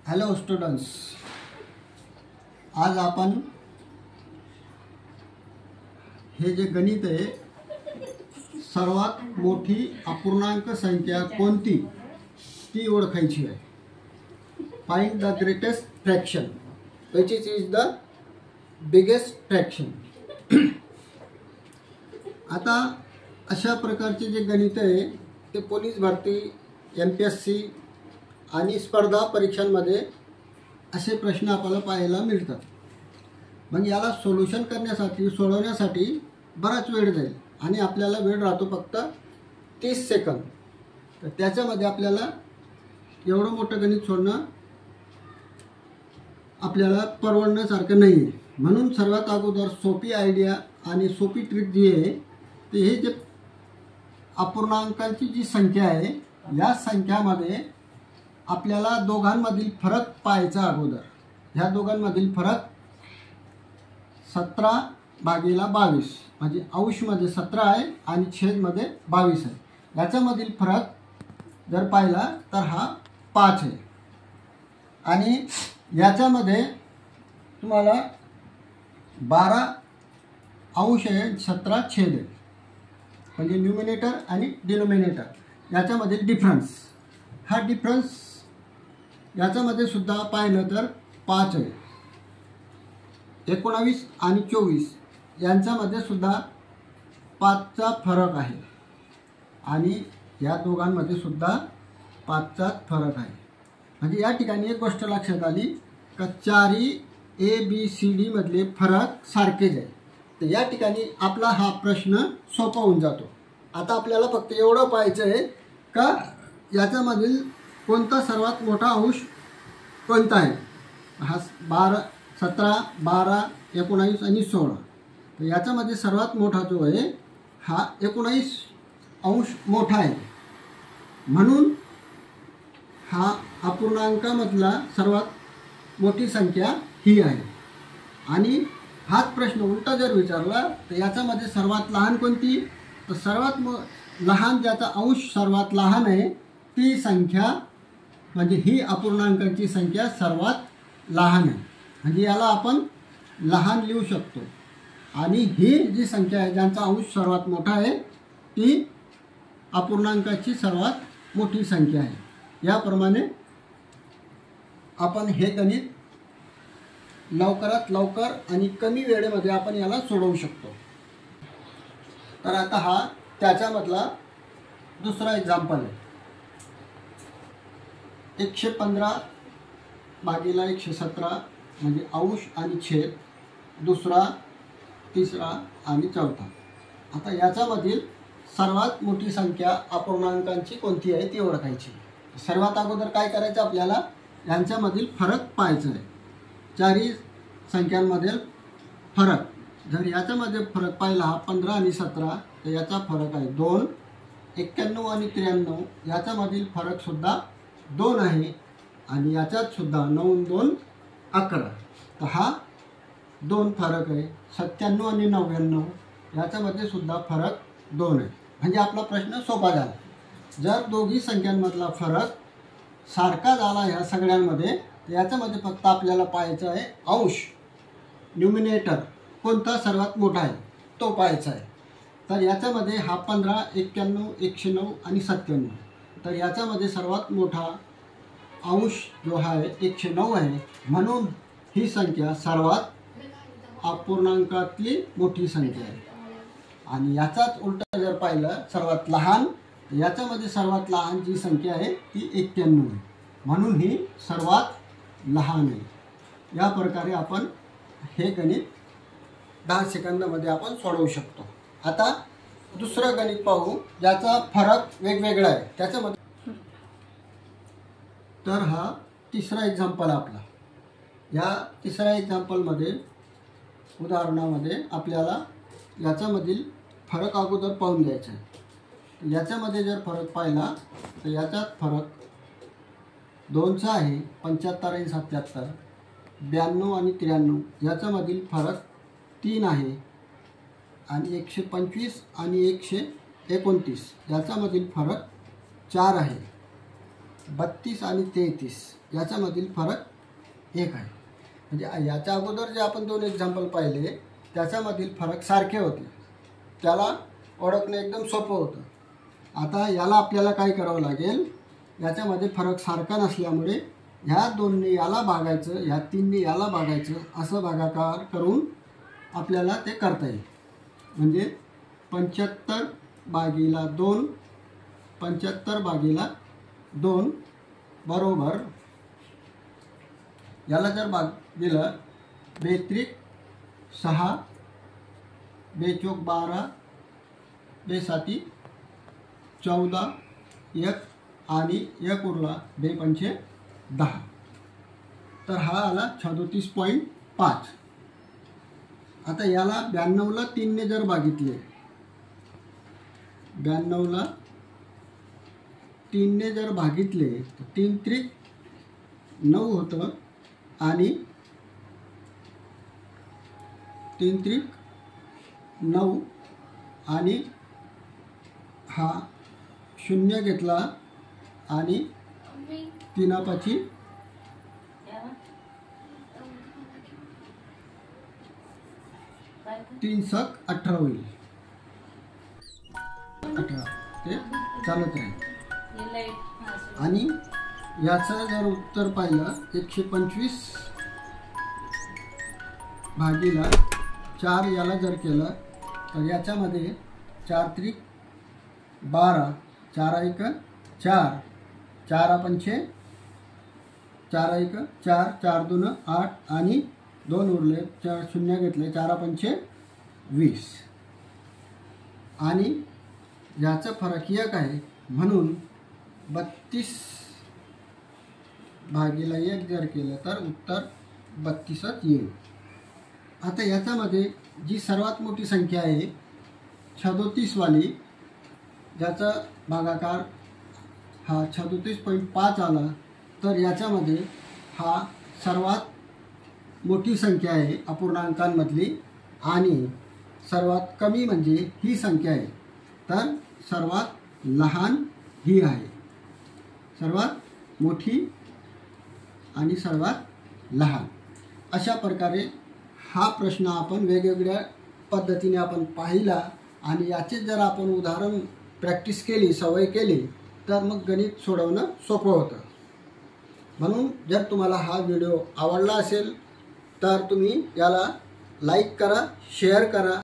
Hello students, आज आपण हे जे गणित आहे, सर्वात मोठी अपूर्णांक संख्या कोणती ती ओळखायची आहे. Find the greatest fraction which is the biggest fraction. आता अशा प्रकारचे जे गणित आहे ते पोलीस भरती, MPSC आणि स्पर्धा परीक्षांमध्ये असे प्रश्न आपल्याला पाहायला मिळतात. मग याला सोल्यूशन करण्यासाठी, सोडवण्यासाठी बराच वेळ जाईल आणि आपल्याला वेळ राहतो फक्त 30 सेकंद. तर त्याच्यामध्ये आपल्याला एवढं मोठं गणित सोडणं आपल्याला परवडण्यासारखं नाही आहे. म्हणून सर्वात अगोदर सोपी आयडिया आणि सोपी ट्रिक जी आहे ते हे जे अपूर्णांकांची जी संख्या आहे, या संख्यामध्ये आपल्याला दोघांमधील फरक पाहायचा. अगोदर ह्या दोघांमधील फरक 17/22 म्हणजे अंशमध्ये 17 आहे आणि छेदमध्ये 22 आहे. याच्यामधील फरक जर पाहिला तर हा 5 आहे आणि याच्यामध्ये तुम्हाला 12 अंश आहे, 17 छेद आहे. म्हणजे न्यूमिनेटर आणि डिनोमिनेटर याच्यामध्ये डिफरन्स, हा डिफरन्स याच्यामध्ये सुद्धा पाहिलं तर 5 आहे. 19 आणि 24 यांच्यामध्ये सुद्धा 5चा फरक आहे आणि या दोघांमध्ये सुद्धा 5चा फरक आहे. म्हणजे या ठिकाणी एक गोष्ट लक्षात आली का चारही ABCD मधले फरक सारखेच आहे. तर या ठिकाणी आपला हा प्रश्न सोपा होऊन जातो. आता आपल्याला फक्त एवढं पाहायचं आहे का याच्यामधील कोणता सर्वात मोठा अंश कोणता आहे. हा 17, 12, 19 आणि 16. तर याच्यामध्ये सर्वात मोठा जो आहे हा 19 अंश मोठा आहे. म्हणून हा अपूर्णांकामधला सर्वात मोठी संख्या ही आहे. आणि हाच प्रश्न उलटा जर विचारला तर याच्यामध्ये सर्वात लहान कोणती, तर सर्वात लहान ज्याचा अंश सर्वात लहान आहे ती संख्या म्हणजे ही अपूर्णांकांची संख्या सर्वात लहान आहे. म्हणजे याला आपण लहान लिहू शकतो. आणि ही जी संख्या आहे ज्यांचा अंश सर्वात मोठा आहे ती अपूर्णांकाची सर्वात मोठी संख्या आहे. याप्रमाणे आपण हे गणित लवकरात लवकर आणि कमी वेळेमध्ये आपण याला सोडवू शकतो. तर आता हा त्याच्यामधला दुसरा एक्झाम्पल आहे. 115/117 म्हणजे अंश आणि छेद, दुसरा, तिसरा आणि चौथा. आता याच्यामधील सर्वात मोठी संख्या अपूर्णांकांची कोणती आहे ती ओळखायची. सर्वात अगोदर काय करायचं, आपल्याला यांच्यामधील फरक पाहायचा आहे. चारही संख्यांमधील फरक, जर याच्यामध्ये फरक पाहिला हा 15 आणि 17 तर याचा फरक आहे 2. 91 आणि 93 याच्यामधील फरकसुद्धा 2 आहे आणि याच्यात सुद्धा 9 आणि 2 11. तर हा 2 फरक आहे. 97 आणि 99 याच्यामध्ये सुद्धा फरक 2 आहे. म्हणजे आपला प्रश्न सोपा झाला. जर दोघी संख्यांमधला फरक सारखा झाला ह्या सगळ्यांमध्ये तर याच्यामध्ये फक्त आपल्याला पाहायचं आहे अंश, न्यूमिनेटर कोणता सर्वात मोठा आहे तो पाहायचा आहे. तर याच्यामध्ये हा 15, 91, 109 आणि 97. तर याच्यामध्ये सर्वात मोठा अंश जो आहे 109 आहे. म्हणून ही संख्या सर्वात अपूर्णांकातली मोठी संख्या आहे. आणि याचाच उलटा जर पाहिलं सर्वात लहान, तर याच्यामध्ये सर्वात लहान जी संख्या आहे ती 91 आहे. म्हणून ही सर्वात लहान आहे. या प्रकारे आपण हे गणित 10 सेकंदामध्ये आपण सोडवू शकतो. आता दुसरं गणित पाहू ज्याचा फरक वेगवेगळा आहे त्याच्यामध्ये. तर हा तिसरा एक्झाम्पल आपला. या तिसऱ्या एक्झाम्पलमध्ये, उदाहरणामध्ये आपल्याला याच्यामधील फरक अगोदर पाहून घ्यायचा आहे. याच्यामध्ये जर फरक पाहिला तर याच्यात फरक 2चा आहे. 75 आणि 77, 92 आणि 93 याच्यामधील फरक 3 आहे. आणि 125 आणि 129 याच्यामधील फरक 4 आहे. 32 आणि 33 याच्यामधील फरक 1 आहे. म्हणजे याच्या अगोदर जे आपण 2 एक्झाम्पल पाहिले त्याच्यामधील फरक सारखे होते, त्याला ओळखणं एकदम सोपं होतं. आता याला आपल्याला काय करावं लागेल, याच्यामध्ये फरक सारखा नसल्यामुळे ह्या 2ने याला भागायचं, ह्या 3ने याला भागायचं, असं भागाकार करून आपल्याला ते करता येईल. म्हणजे 75/2 75/2 बरोबर याला जर भाग दिलं 2 × 6 2 × 12 2 × 7 14 1 आणि 1 उरला 2 × 5 10. तर हा आला 37.5. आता याला 92ला 3ने जर भागितले, 92ला 3ने जर भागितले तर 3 त्रिक 9 होतं आणि 3 त्रिक 9 आणि हा 0 घेतला आणि 3 5 3 सक 18 होईल. 18 ते चालत राहील. आणि याचं जर उत्तर पाहिलं 125/4 याला जर केलं तर याच्यामध्ये 4 त्रिक 12 4 1 4 4 5 4 1 4 4 2 8 आणि 2 उरले 4 0 घेतले 4 5 20. आणि याचा फरक 1 आहे म्हणून 32/1 जर केलं तर उत्तर 32च येईल. आता याच्यामध्ये जी सर्वात मोठी संख्या आहे 37 वाली, ज्याचा भागाकार हा 37.5 आला, तर याच्यामध्ये हा सर्वात मोठी संख्या आहे अपूर्णांकांमधली आणि सर्वात कमी म्हणजे ही संख्या आहे. तर सर्वात लहान ही आहे, सर्वात मोठी आणि सर्वात लहान. अशा प्रकारे हा प्रश्न आपण वेगवेगळ्या पद्धतीने आपण पाहिला आणि याचे जर आपण उदाहरण प्रॅक्टिस केली, सवय केली, तर मग गणित सोडवणं सोपं होतं. म्हणून जर तुम्हाला हा व्हिडिओ आवडला असेल तर तुम्ही याला लाईक करा, शेअर करा.